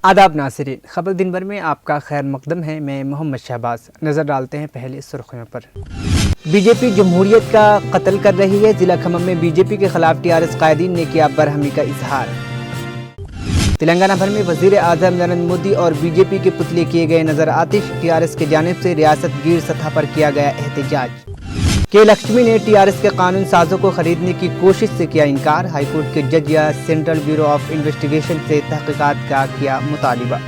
आदाब नाज़रीन, खबर दिन भर में आपका खैर मकदम है। मैं मोहम्मद शहबाज। नज़र डालते हैं पहले सुर्खियों पर। बीजेपी जमहूरियत का कत्ल कर रही है। जिला खम्मम में बीजेपी के खिलाफ टीआरएस कायदीन ने किया बरहमी का इजहार। तेलंगाना भर में वज़ीर आज़म नरेंद्र मोदी और बीजेपी के पुतले किए गए नजर आतिश। टीआरएस की जानिब से रियासत गिर सतह पर किया गया एहतजाज। के लक्ष्मी ने टीआरएस के कानून साजों को खरीदने की कोशिश से किया इनकार। हाईकोर्ट के जज या सेंट्रल ब्यूरो ऑफ इन्वेस्टिगेशन से तहकीकात का किया मुतालिबा।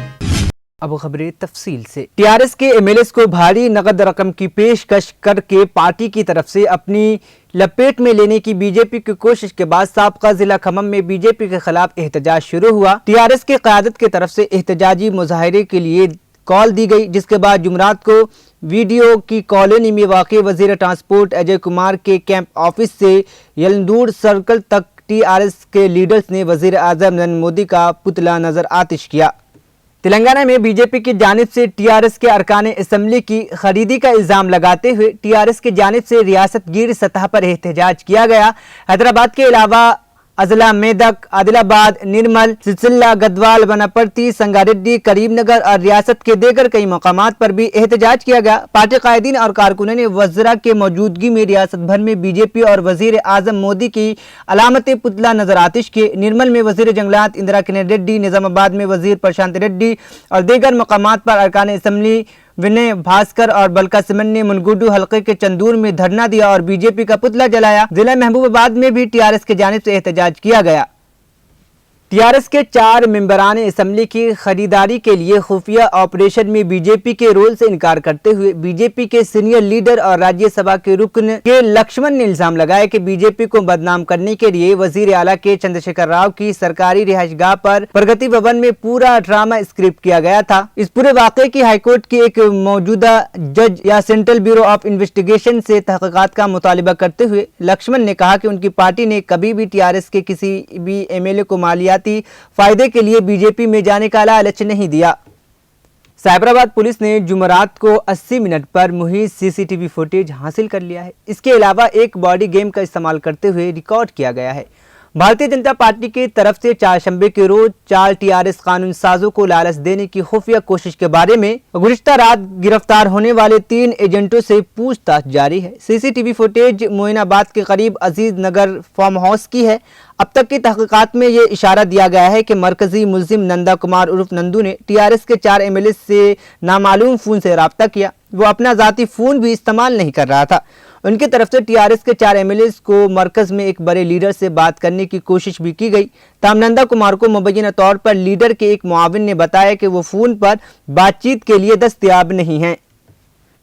अब खबरें तफसील से। टीआरएस के एमएलएस को भारी नकद रकम की पेशकश करके पार्टी की तरफ से अपनी लपेट में लेने की बीजेपी की कोशिश के बाद साबका जिला खम्मम में बीजेपी के खिलाफ एहतजाज शुरू हुआ। टीआरएस की क़यादत की तरफ से एहतजाजी मुजाहरे के लिए कॉल दी गई, जिसके बाद जुमरात को वीडियो की कॉलोनी में वाक़ वज़ीर ट्रांसपोर्ट अजय कुमार के कैंप ऑफिस से यलंदूर सर्कल तक टीआरएस के लीडर्स ने वज़ीर आज़म नरेंद्र मोदी का पुतला नजर आतिश किया। तेलंगाना में बीजेपी की जानिब से टीआरएस के अरकान असम्बली की खरीदी का इल्ज़ाम लगाते हुए टीआरएस की जानिब से रियासत गिर सतह पर एहतजाज किया गया। हैदराबाद के अलावा अजला, मेदक, आदिलाबाद, निर्मल, सिलसिला, गदवाल, वनापर्ती, संगारेड्डी, करीमनगर और रियासत के देगर कई मकामात पर भी एहतजाज किया गया। पार्टी कायदीन और कारकुनों ने वज़रा के मौजूदगी में रियासत भर में बीजेपी और वज़ीर आज़म मोदी की अलामत पुतला नजर आतिश किए। निर्मल में वज़ीर जंगलात इंदिरा किशन रेड्डी, निजामाबाद में वज़ीर प्रशांत रेड्डी और देगर मकामात पर अरकान असम्बली विनय भास्कर और बलका सिमन ने मुनगुडू हल्के के चंदूर में धरना दिया और बीजेपी का पुतला जलाया। जिला महबूबाबाद में भी टीआरएस की जानिब से एहतजाज किया गया। टीआरएस के 4 मेंबरान असम्बली की खरीदारी के लिए खुफिया ऑपरेशन में बीजेपी के रोल से इनकार करते हुए बीजेपी के सीनियर लीडर और राज्यसभा के रुकन के लक्ष्मण ने इल्जाम लगाया कि बीजेपी को बदनाम करने के लिए वजीर आला के चंद्रशेखर राव की सरकारी रिहाइशगाह पर प्रगति भवन में पूरा ड्रामा स्क्रिप्ट किया गया था। इस पूरे वाक़े की हाईकोर्ट के एक मौजूदा जज या सेंट्रल ब्यूरो ऑफ इन्वेस्टिगेशन से तहकीकात का मुतालिबा करते हुए लक्ष्मण ने कहा कि उनकी पार्टी ने कभी भी टीआरएस के किसी भी एमएलए को मालियाती फायदे के लिए बीजेपी में जाने का लालच नहीं दिया। साइबराबाद पुलिस ने जुमरात को 80 मिनट पर मुहित सीसीटीवी फुटेज हासिल कर लिया है। इसके अलावा एक बॉडी गेम का इस्तेमाल करते हुए रिकॉर्ड किया गया है। भारतीय जनता पार्टी की तरफ से चारशंबे के रोज 4 टीआरएस कानून साजों को लालच देने की खुफिया कोशिश के बारे में गुज़िश्ता रात गिरफ्तार होने वाले 3 एजेंटों से पूछताछ जारी है। सीसीटीवी फुटेज मोइनाबाद के करीब अजीज नगर फार्म हाउस की है। अब तक की तहकीकात में ये इशारा दिया गया है कि मरकजी मुलजिम नंदा कुमार उर्फ नंदू ने टीआरएस के 4 एमएलए से नामालूम फ़ोन से रब्ता किया। वो अपना ज़ाती फ़ोन भी इस्तेमाल नहीं कर रहा था। उनकी तरफ से टीआरएस के 4 एमएलए को मरकज में एक बड़े लीडर से बात करने की कोशिश भी की गई। ताम नंदा कुमार को मुबैना तौर पर लीडर के एक मुआविन ने बताया कि वो फ़ोन पर बातचीत के लिए दस्तयाब नहीं हैं।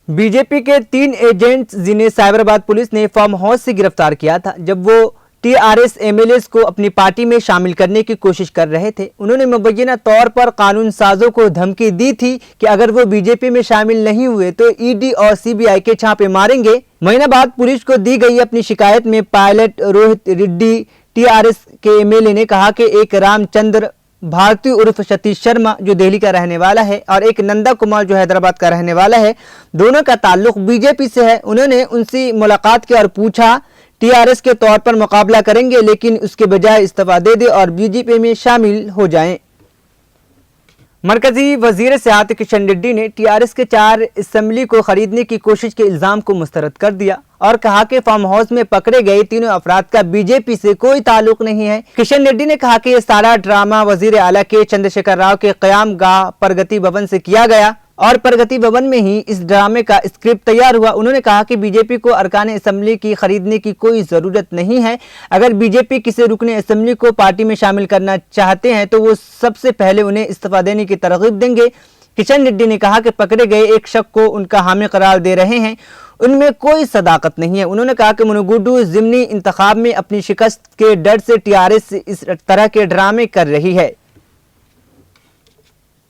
बीजेपी के 3 एजेंट्स जिन्हें साइबराबाद पुलिस ने फार्म हाउस से गिरफ्तार किया था जब वो टीआरएस एमएलए को अपनी पार्टी में शामिल करने की कोशिश कर रहे थे, उन्होंने मुबैना तौर पर कानून साजों को धमकी दी थी कि अगर वो बीजेपी में शामिल नहीं हुए तो ईडी और सीबीआई के छापे मारेंगे। महीना बाद पुलिस को दी गई अपनी शिकायत में पायलट रोहित रेड्डी टीआरएस के एमएलए ने कहा कि एक रामचंद्र भारती उर्फ सतीश शर्मा जो दिल्ली का रहने वाला है और एक नंदा कुमार जो हैदराबाद का रहने वाला है, दोनों का ताल्लुक बीजेपी से है। उन्होंने उनसे मुलाकात की और पूछा टीआरएस के तौर पर मुकाबला करेंगे लेकिन उसके बजाय इस्तीफा दे दे और बीजेपी में शामिल हो जाएं। मरकजी वजीर सियाहत किशन रेड्डी ने टीआरएस के 4 असम्बली को खरीदने की कोशिश के इल्जाम को मुस्तरद कर दिया और कहा कि फार्म हाउस में पकड़े गए तीनों अफराद का बीजेपी से कोई ताल्लुक नहीं है। किशन रेड्डी ने कहा कि यह सारा ड्रामा वजीर आला के चंद्रशेखर राव के क़याम गाह प्रगति भवन से किया गया और प्रगति भवन में ही इस ड्रामे का स्क्रिप्ट तैयार हुआ। उन्होंने कहा कि बीजेपी को अरकान असम्बली की खरीदने की कोई ज़रूरत नहीं है। अगर बीजेपी किसी रुकन असम्बली को पार्टी में शामिल करना चाहते हैं तो वो सबसे पहले उन्हें इस्तीफा देने की तरगीब देंगे। किशन रेड्डी ने कहा कि पकड़े गए एक शख्स को उनका हामी करार दे रहे हैं, उनमें कोई सदाकत नहीं है। उन्होंने कहा कि मुनगुडू ज़िमनी इंतखाब में अपनी शिकस्त के डर से टीआरएस इस तरह के ड्रामे कर रही है।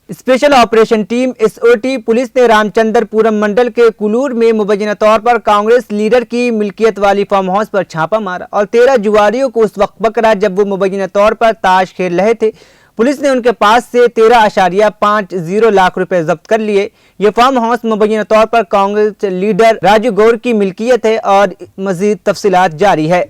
Special operation team SOT police ने रामचंद्रपुरम मंडल के कुलूर में मुबैना तौर पर कांग्रेस लीडर की मिल्कियत वाली फार्म हाउस पर छापा मारा और 13 जुआरियों को उस वक्त पकड़ा जब वो मुबैना तौर पर ताश खेल रहे थे। पुलिस ने उनके पास से 13.50 लाख रुपए जब्त कर लिए। ये फार्म हाउस मुबैना तौर पर कांग्रेस लीडर राजू गौर की मिल्कियत है और मजीद तफसीलात जारी है।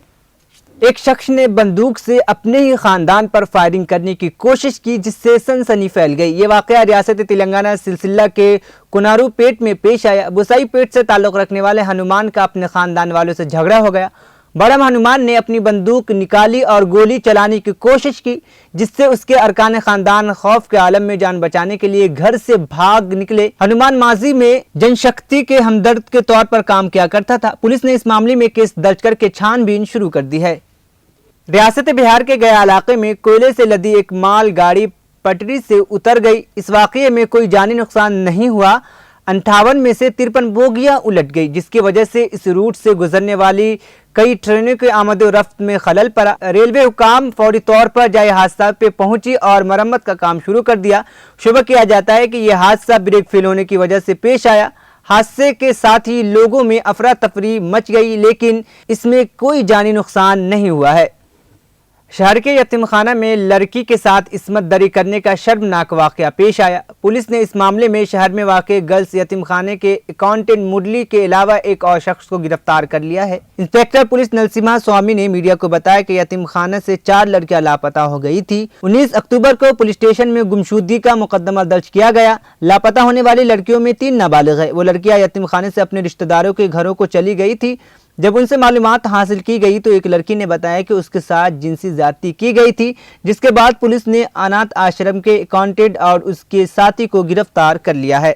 ایک شخص نے بندوق سے اپنے ہی خاندان پر فائرنگ کرنے کی کوشش کی جس سے سنسنی پھیل گئی۔ یہ واقعہ ریاست تلنگانہ سلسلہ کے کنارو پیٹ میں پیش آیا۔ بسائی پیٹ سے تعلق رکھنے والے ہنومان کا اپنے خاندان والوں سے جھگڑا ہو گیا۔ بڑم ہنومان نے اپنی بندوق نکالی اور گولی چلانے کی کوشش کی جس سے اس کے ارکان خاندان خوف کے عالم میں جان بچانے کے لیے گھر سے بھاگ نکلے۔ ہنومان ماضی میں جن شکتی کے ہمدرد کے طور پر کام کیا کرتا تھا۔ پولیس نے اس معاملے میں کیس درج کر کے چھان بین شروع کر دی ہے۔ ریاست بہار کے گیا علاقے میں کوئلے سے لدی ایک مال گاڑی پٹری سے اتر گئی۔ اس واقعے میں کوئی جانی نقصان نہیں ہوا۔ 58 میں سے 53 بوگیاں الٹ گئی جس کی وجہ سے اس روٹ سے گزرنے والی کئی ٹرینوں کے آمد و رفت میں خلل پڑا۔ ریلوے حکام فوری طور پر جائے حادثہ پہ پہنچی اور مرمت کا کام شروع کر دیا۔ شبہ کیا جاتا ہے کہ یہ حادثہ بریک فیل ہونے کی وجہ سے پیش آیا۔ حادثے کے ساتھ ہی لوگوں میں افراتفری مچ گئی لیکن اس میں کوئی جانی نقصان نہیں ہوا ہے۔ شہر کے یتیم خانہ میں لڑکی کے ساتھ عصمت دری کرنے کا شرمناک واقعہ پیش آیا۔ پولیس نے اس معاملے میں شہر میں واقع گرلز یتیم خانے کے اکاؤنٹنٹ مرلی کے علاوہ ایک اور شخص کو گرفتار کر لیا ہے۔ انسپکٹر پولیس نرسمہا سوامی نے میڈیا کو بتایا کہ یتیم خانہ سے 4 لڑکیاں لاپتہ ہو گئی تھی۔ 19 اکتوبر کو پولیس اسٹیشن میں گمشدگی کا مقدمہ درج کیا گیا۔ لاپتہ ہونے والی لڑکیوں میں 3 نابالغ ہیں۔ وہ لڑکیاں یتیم خانے سے اپنے رشتہ داروں کے گھروں کو چلی گئی تھی۔ جب ان سے معلومات حاصل کی گئی تو ایک لڑکی نے بتایا کہ اس کے ساتھ جنسی زیادتی کی گئی تھی، جس کے بعد پولیس نے اناتھ آشرم کے اکاؤنٹنٹ اور اس کے ساتھی کو گرفتار کر لیا ہے۔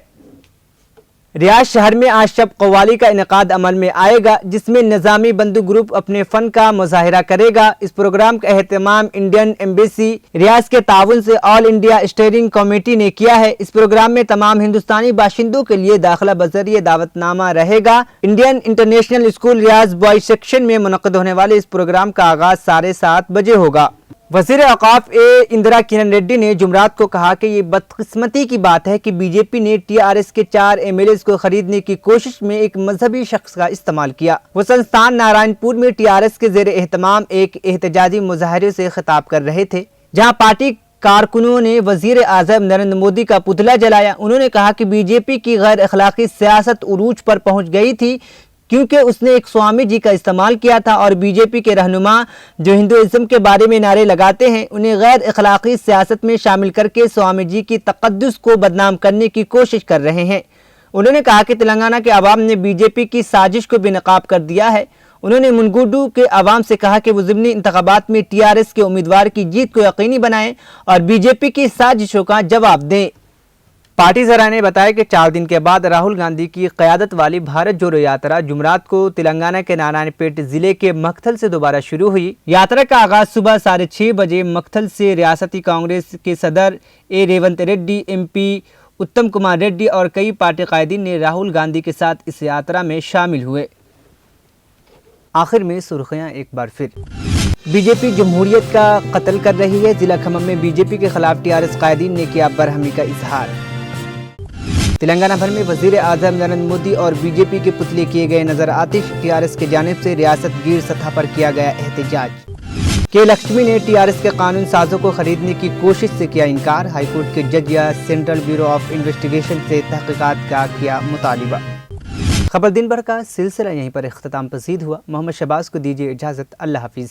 ریاض شہر میں آج شب قوالی کا انعقاد عمل میں آئے گا جس میں نظامی بندو گروپ اپنے فن کا مظاہرہ کرے گا۔ اس پروگرام کا اہتمام انڈین ایمبیسی ریاض کے تعاون سے آل انڈیا اسٹیئرنگ کمیٹی نے کیا ہے۔ اس پروگرام میں تمام ہندوستانی باشندوں کے لیے داخلہ بذریعہ دعوت نامہ رہے گا۔ انڈین انٹرنیشنل اسکول ریاض بوائز سیکشن میں منعقد ہونے والے اس پروگرام کا آغاز 7:30 بجے ہوگا۔ وزیر اوقاف اندرا کرن ریڈی نے جمعرات کو کہا کہ یہ بدقسمتی کی بات ہے کہ بی جے پی نے ٹی آر ایس کے 4 ایم ایل ایز کو خریدنے کی کوشش میں ایک مذہبی شخص کا استعمال کیا۔ وہ سنستان نارائن پور میں ٹی آر ایس کے زیر اہتمام ایک احتجاجی مظاہرے سے خطاب کر رہے تھے جہاں پارٹی کارکنوں نے وزیر اعظم نریندر مودی کا پتلا جلایا۔ انہوں نے کہا کہ بی جے پی کی غیر اخلاقی سیاست عروج پر پہنچ گئی تھی کیونکہ اس نے ایک سوامی جی کا استعمال کیا تھا اور بی جے پی کے رہنما جو ہندوازم کے بارے میں نعرے لگاتے ہیں انہیں غیر اخلاقی سیاست میں شامل کر کے سوامی جی کی تقدس کو بدنام کرنے کی کوشش کر رہے ہیں۔ انہوں نے کہا کہ تلنگانہ کے عوام نے بی جے پی کی سازش کو بے نقاب کر دیا ہے۔ انہوں نے منگوڈو کے عوام سے کہا کہ وہ ضمنی انتخابات میں ٹی آر ایس کے امیدوار کی جیت کو یقینی بنائیں اور بی جے پی کی سازشوں کا جواب دیں۔ پارٹی ذرائع نے بتایا کہ 4 دن کے بعد راہل گاندھی کی قیادت والی بھارت جوڑو یاترا جمعرات کو تلنگانہ کے نارائن پیٹ ضلع کے مکتھل سے دوبارہ شروع ہوئی۔ یاترا کا آغاز صبح 6:30 بجے مکتھل سے ریاستی کانگریس کے صدر ریونت ریڈی، ایم پی اتم کمار ریڈی اور کئی پارٹی قائدین نے راہل گاندھی کے ساتھ اس یاترا میں شامل ہوئے۔ آخر میں سرخیاں ایک بار پھر۔ بی جے پی جمہوریت کا قتل کر رہی ہے۔ ضلع کھمم میں بی جے پی کے خلاف ٹی آر ایس قائدین نے کیا برہمی کا اظہار۔ تلنگانہ بھر میں وزیر اعظم نریندر مودی اور بی جے پی کے پتلے کیے گئے نظر آتش۔ ٹی آر ایس کی جانب سے ریاست گیر سطح پر کیا گیا احتجاج۔ کے لکشمی نے ٹی آر ایس کے قانون سازوں کو خریدنے کی کوشش سے کیا انکار۔ ہائی کورٹ کے جج یا سینٹرل بیورو آف انویسٹیگیشن سے تحقیقات کا کیا مطالبہ۔ خبر دن بھر کا سلسلہ یہیں پر اختتام پذیر ہوا۔ محمد شہباز کو دیجیے اجازت۔ اللہ حافظ۔